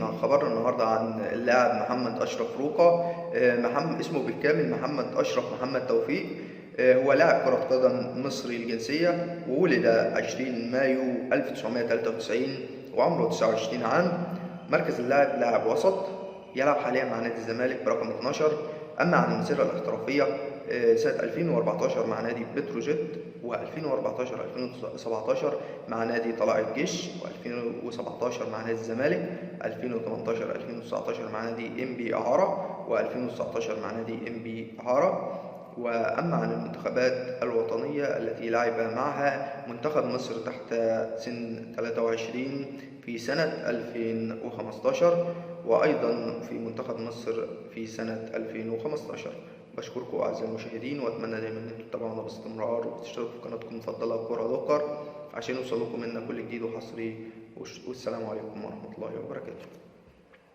خبرنا النهارده عن اللاعب محمد أشرف روقة. محمد اسمه بالكامل محمد أشرف محمد توفيق. هو لاعب كرة قدم مصري الجنسية، وولد 20 مايو 1993 وعمره 29 عام. مركز اللاعب لاعب وسط، يلعب حاليا مع نادي الزمالك برقم 12. أما عن المسيرة الاحترافية، سنة 2014 مع نادي بتروجيت، و2014 2017 مع نادي طلائع الجيش، و2017 مع نادي الزمالك، 2018 2019 مع نادي ام بي اعاره، و2019 مع نادي ام بي اعاره. واما عن المنتخبات الوطنيه التي لعب معها، منتخب مصر تحت سن 23 في سنه 2015، وايضا في منتخب مصر في سنه 2015. بشكركم أعزائي المشاهدين، وأتمنى دايما إنكم تتابعونا باستمرار وتشتركوا في قناتكم المفضلة كورة لوكر عشان يوصلكم منا كل جديد وحصري. والسلام عليكم ورحمة الله وبركاته.